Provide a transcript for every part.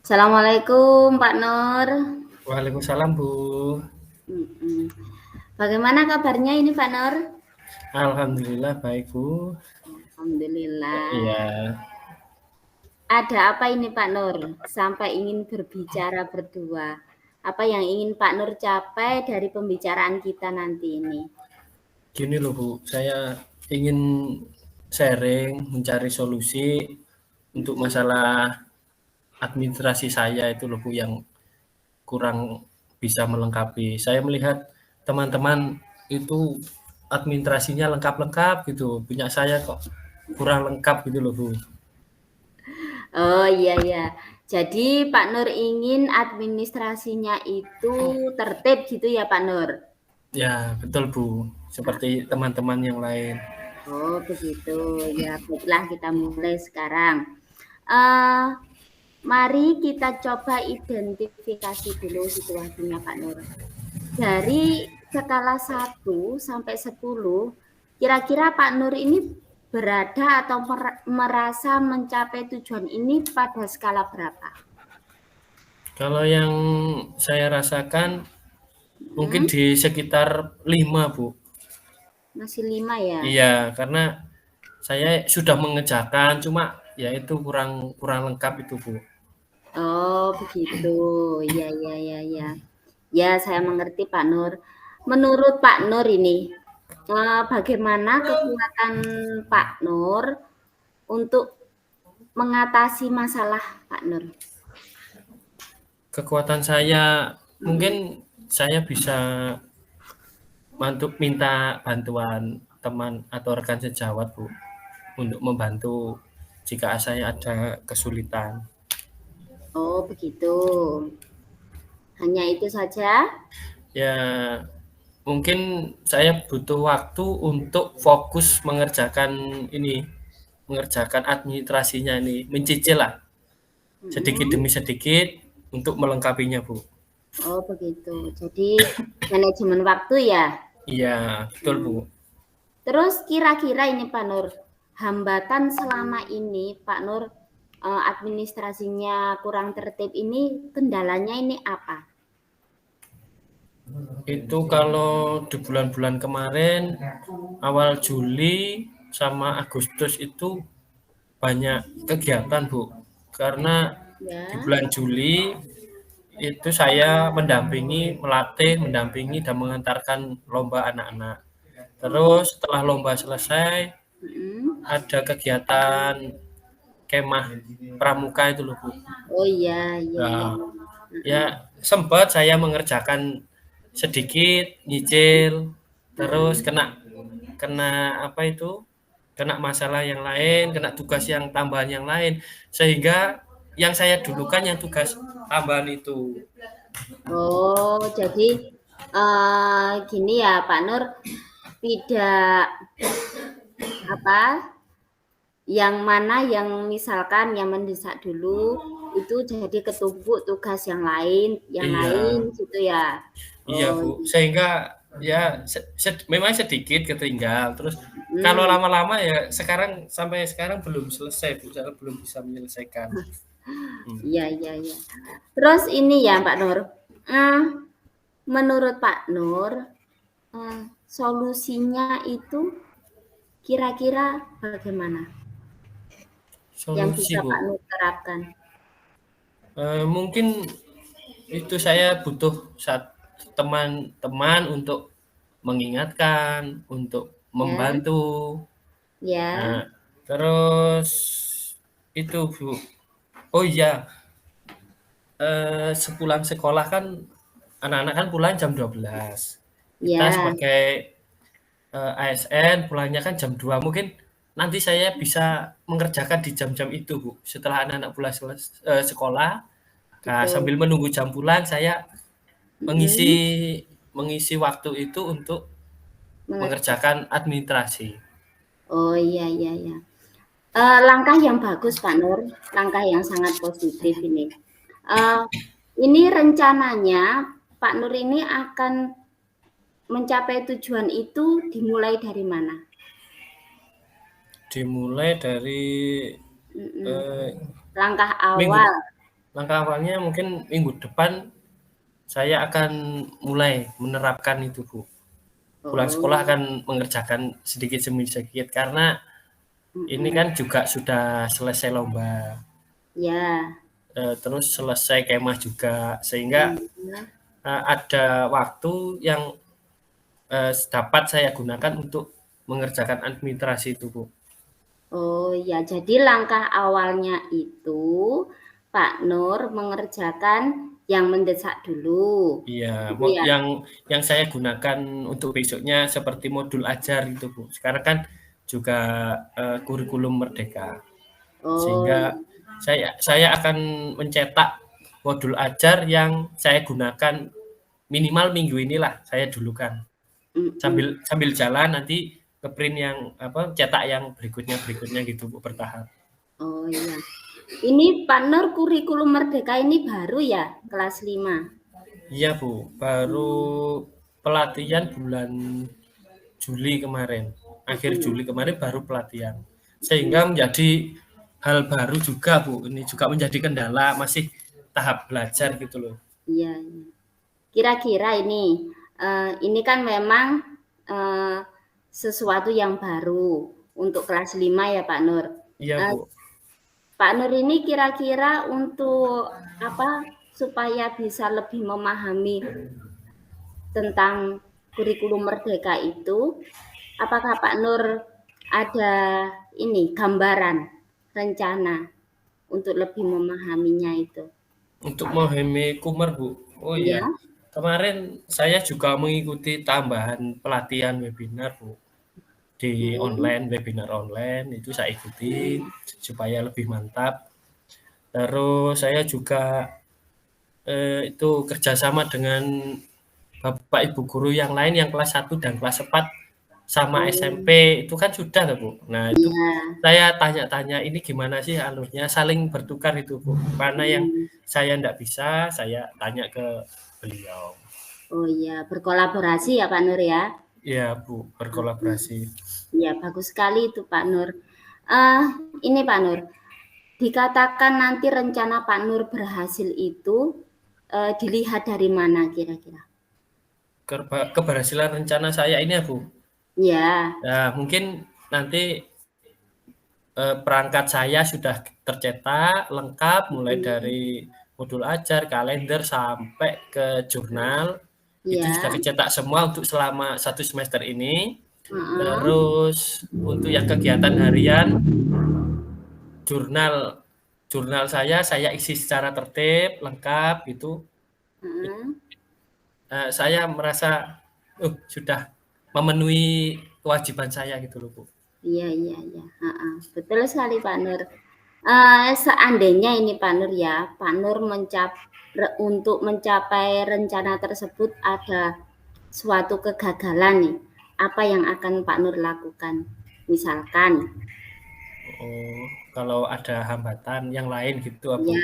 Assalamualaikum Pak Nur. Waalaikumsalam, Bu. Mhm. Bagaimana kabarnya ini Pak Nur? Alhamdulillah baik, Bu. Alhamdulillah. Iya, Ada apa ini Pak Nur? Sampai ingin berbicara berdua. Apa yang ingin Pak Nur capai dari pembicaraan kita nanti ini? gini loh, Bu. Saya ingin sharing, mencari solusi untuk Mhm. masalah administrasi saya itu loh, Bu, yang kurang bisa melengkapi. Saya melihat teman-teman itu administrasinya lengkap-lengkap gitu. Punya saya kok kurang lengkap gitu loh, Bu. Oh iya ya. Jadi Pak Nur ingin administrasinya itu tertib gitu ya Pak Nur? Ya, betul, Bu. Seperti teman-teman yang lain. Oh begitu. Ya baiklah kita mulai sekarang. Eh Mari kita coba identifikasi dulu situasinya Pak Nur. Dari skala 1 sampai 10, kira-kira Pak Nur ini berada atau merasa mencapai tujuan ini pada skala berapa? Kalau yang saya rasakan mungkin Hmm, di sekitar 5, Bu. masih 5 ya? Iya, karena saya sudah mengerjakan, cuma ya itu kurang kurang lengkap itu, Bu. Oh begitu, ya ya ya ya. Ya saya mengerti Pak Nur. Menurut Pak Nur ini, bagaimana kekuatan Pak Nur untuk mengatasi masalah Pak Nur? Kekuatan saya Mhm. mungkin saya bisa minta bantuan teman atau rekan sejawat, Bu, untuk membantu jika saya ada kesulitan. Oh begitu. Hanya itu saja? Ya, mungkin saya butuh waktu untuk fokus mengerjakan administrasinya ini, mencicil lah, sedikit Mhm. demi sedikit untuk melengkapinya, Bu. Oh begitu. Jadi manajemen waktu ya? Iya, betul, Bu. Mmm. Terus kira-kira ini Pak Nur, hambatan selama ini Pak Nur, administrasinya kurang tertib ini kendalanya ini apa? Itu kalau di bulan-bulan kemarin, awal Juli sama Agustus itu banyak kegiatan, Bu. Karena di Ya? bulan Juli itu saya mendampingi dan mengantarkan lomba anak-anak. Oh, Terus setelah lomba selesai, mhm. ada kegiatan kemah pramuka itu loh, Bu. Oh iya iya iya. Nah, Heeh ya sempat saya mengerjakan sedikit, nyicil, terus heeh. kena kena apa itu, kena masalah yang lain, kena tugas yang tambahan yang lain, sehingga yang saya dulukan yang tugas tambahan itu. Oh jadi, gini ya Pak Nur, tidak apa, yang mana yang misalkan yang mendesak dulu, itu jadi ketumpuk tugas yang lain Iya, gitu ya? iya, Oh, Bu. Sehingga ya memang sedikit ketinggal. Terus kalau mhm, lama-lama ya sampai sekarang belum selesai, Bu. Saya belum bisa menyelesaikan. Hmm. iya iya iya. Terus ini ya Pak Nur, eee, menurut Pak Nur, solusinya itu kira-kira bagaimana yang Solusi, bisa Bu. Pak Nur terapkan? Mungkin itu saya butuh teman-teman untuk mengingatkan, untuk Ya membantu. ya, Nah, terus itu, Bu. Oh iya, sepulang sekolah kan anak-anak kan pulang jam 12. Kita ya, sebagai ASN pulangnya kan jam 2. Mungkin nanti saya bisa mengerjakan di jam-jam itu, Bu. Setelah anak-anak pulang sekolah, nah, betul, sambil menunggu jam pulang saya mengisi mhm, mengisi waktu itu untuk mengerjakan. mengerjakan administrasi. Oh, iya iya iya. Langkah yang bagus Pak Nur, langkah yang sangat positif ini. Eee, ini rencananya Pak Nur ini akan mencapai tujuan itu dimulai dari mana? Dimulai dari Mhm, eh, langkah minggu awal. langkah awalnya mungkin minggu depan saya akan mulai menerapkan itu, Bu. Pulang sekolah Oh, akan mengerjakan sedikit demi sedikit karena ini mm-mm. kan juga sudah selesai lomba, Ya, terus selesai kemah juga, sehingga iya. ada waktu yang dapat saya gunakan untuk mengerjakan administrasi itu, Bu. Oh ya, jadi langkah awalnya itu Pak Nur mengerjakan yang mendesak dulu. Iya, Gitu ya. yang saya gunakan untuk besoknya seperti modul ajar gitu, Bu. Sekarang kan juga kurikulum Merdeka, Oh sehingga iya. saya akan mencetak modul ajar yang saya gunakan minimal minggu inilah saya dulukan. Mm-mm. Sambil sambil jalan nanti ke print yang apa cetak yang berikutnya gitu, Bu, bertahap. Oh iya. Ini Pak Nur kurikulum Merdeka ini baru ya, kelas 5. Iya, Bu, baru Hmm. pelatihan bulan Juli kemarin. Akhir Mm-mm. Juli kemarin baru pelatihan. Iya, Sehingga menjadi hal baru juga, Bu. Ini juga menjadi kendala, masih tahap belajar gitu loh. iya, iya. Kira-kira ini kan memang eh, sesuatu yang baru untuk kelas 5 ya Pak Nur. Iya, Eh, Bu. Pak Nur ini kira-kira untuk apa supaya bisa lebih memahami tentang kurikulum Merdeka itu, apakah Pak Nur ada ini gambaran rencana untuk lebih memahaminya itu? Untuk memahami Kumar, Bu. Oh iya, Iya. kemarin saya juga mengikuti tambahan pelatihan webinar, Bu. Di Hmm, online, webinar online itu saya ikuti supaya lebih mantap. Terus saya juga itu kerjasama dengan Bapak Ibu guru yang lain yang kelas 1 dan kelas 4 sama SMP oh, itu kan sudah tuh, Bu. Nah, itu iya. saya tanya-tanya ini gimana sih alurnya, saling bertukar itu, Bu. Mana yang Hmm. saya ndak bisa, saya tanya ke beliau. Oh iya, berkolaborasi ya Pak Nur ya? Iya, Bu, Mhm. berkolaborasi. Iya, bagus sekali itu Pak Nur. Eh, ini Pak Nur, dikatakan nanti rencana Pak Nur berhasil itu dilihat dari mana kira-kira? Keberhasilan rencana saya ini ya, Bu. Ya, Nah, mungkin nanti perangkat saya sudah tercetak lengkap mulai mhm, dari modul ajar, kalender sampai ke jurnal. Itu sudah iya, dicetak semua untuk selama 1 semester ini. heeh, Terus untuk yang kegiatan harian, jurnal jurnal saya isi secara tertib, lengkap gitu. heeh. Saya merasa sudah memenuhi kewajiban saya gitu loh, Bu. Iya, iya, iya, heeh, betul sekali Pak Nur. Seandainya ini Pak Nur ya, Pak Nur untuk mencapai rencana tersebut ada suatu kegagalan nih, apa yang akan Pak Nur lakukan? Misalkan, Oh, kalau ada hambatan yang lain gitu, Bu. ya,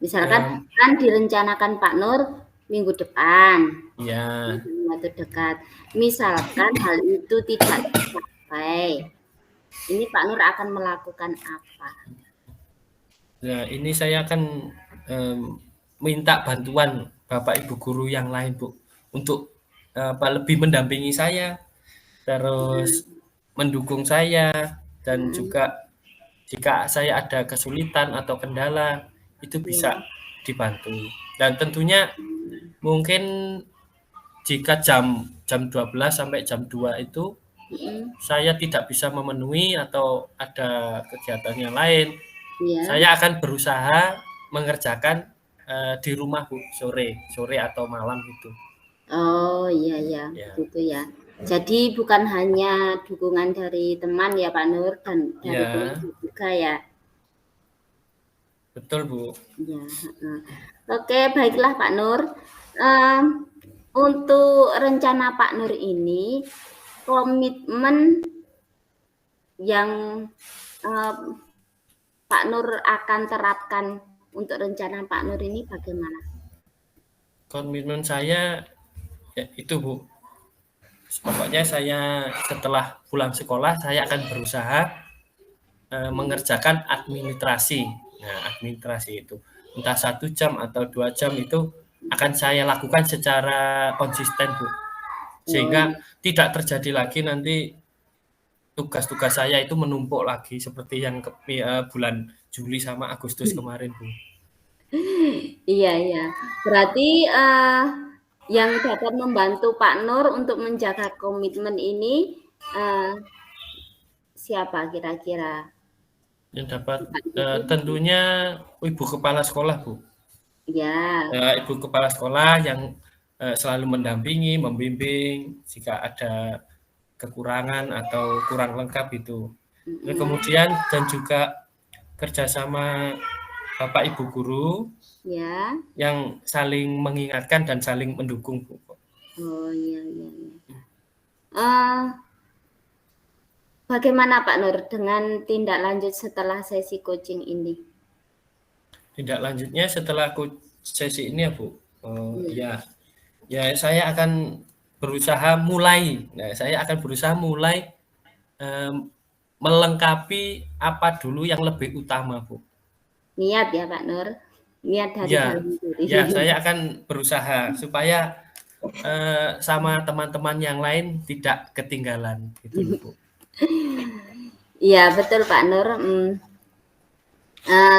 misalkan Ya, kan direncanakan Pak Nur minggu depan, ya, dalam waktu dekat. Misalkan hal itu tidak tercapai, ini Pak Nur akan melakukan apa? nah ini saya akan em, minta bantuan Bapak Ibu guru yang lain, Bu, untuk apa lebih mendampingi saya, terus mendukung saya, dan Mhm, juga jika saya ada kesulitan atau kendala itu bisa iya, dibantu. Dan tentunya mungkin jika jam jam 12 sampai jam 2 itu mhm, saya tidak bisa memenuhi atau ada kegiatan yang lain, iya. saya akan berusaha mengerjakan, di rumah, Bu, sore sore atau malam gitu. Oh, iya iya, Ya, begitu ya. Jadi bukan hanya dukungan dari teman ya Pak Nur dan dari ya, keluarga juga ya? betul, Bu. Iya, heeh. Oke, baiklah Pak Nur. Mmm, untuk rencana Pak Nur ini, komitmen yang, eee, Pak Nur akan terapkan untuk rencana Pak Nur ini bagaimana? Komitmen saya ya itu, Bu, pokoknya saya setelah pulang sekolah saya akan berusaha, Mhm, mengerjakan administrasi. Nah, administrasi itu. entah 1 jam atau 2 jam itu akan saya lakukan secara konsisten, Bu. Oh Sehingga iya. tidak terjadi lagi nanti tugas-tugas saya itu menumpuk lagi seperti yang bulan Juli sama Agustus kemarin, Bu. Iya, iya. Berarti yang dapat membantu Pak Nur untuk menjaga komitmen ini siapa kira-kira? Yang dapat Pak Nur? tentunya Ibu Kepala Sekolah, Bu. Ya, Ibu Kepala Sekolah yang selalu mendampingi, membimbing jika ada kekurangan atau kurang lengkap itu. Terus mm-mm. kemudian dan juga kerjasama Bapak Ibu guru Ya. yang saling mengingatkan dan saling mendukung, Bu. Oh iya, iya, iya. Eh, bagaimana Pak Nur dengan tindak lanjut setelah sesi coaching ini? Tindak lanjutnya setelah sesi ini ya, Bu. Iya. Ya, ya saya akan berusaha mulai. Nah, saya akan berusaha mulai em, melengkapi apa dulu yang lebih utama, Bu. Niat ya Pak Nur, niat dari Ya, dalam diri. ya saya akan berusaha supaya sama teman-teman yang lain tidak ketinggalan gitu loh, Bu. Iya betul Pak Nur.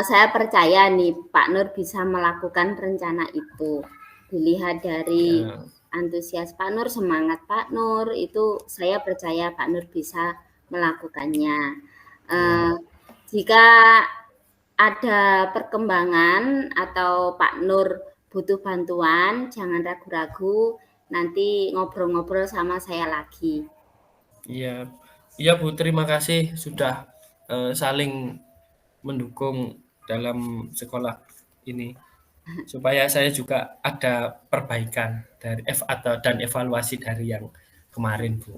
Saya percaya nih Pak Nur bisa melakukan rencana itu. Dilihat dari Ya, antusias Pak Nur, semangat Pak Nur, itu saya percaya Pak Nur bisa melakukannya. ya, Eh, jika ada perkembangan atau Pak Nur butuh bantuan, jangan ragu-ragu, nanti ngobrol-ngobrol sama saya lagi. iya, iya Bu, terima kasih sudah saling mendukung dalam sekolah ini supaya saya juga ada perbaikan dari atau dan evaluasi dari yang kemarin, Bu.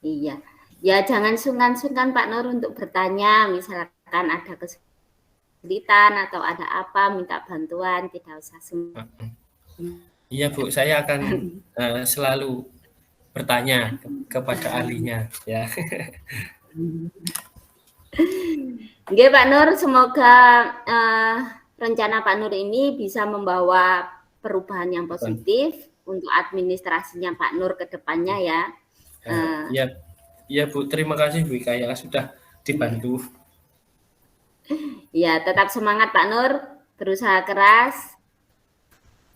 Iya. Ya jangan sungkan-sungkan Pak Nur untuk bertanya, misalkan ada kesulitan atau ada apa, minta bantuan, tidak usah sungkan. Iya Bu, saya akan selalu bertanya kepada ahlinya ya. Oke Pak Nur, semoga rencana Pak Nur ini bisa membawa perubahan yang positif untuk administrasinya Pak Nur ke depannya ya. Iya, iya Bu, terima kasih Bu Ika ya sudah dibantu. Ya, tetap semangat Pak Nur, berusaha keras.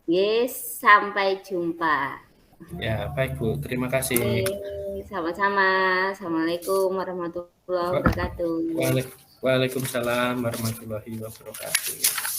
Yes, sampai jumpa. Ya, baik Bu, terima kasih. Sama-sama. Assalamualaikum warahmatullahi wabarakatuh. Waalaikumsalam warahmatullahi wabarakatuh.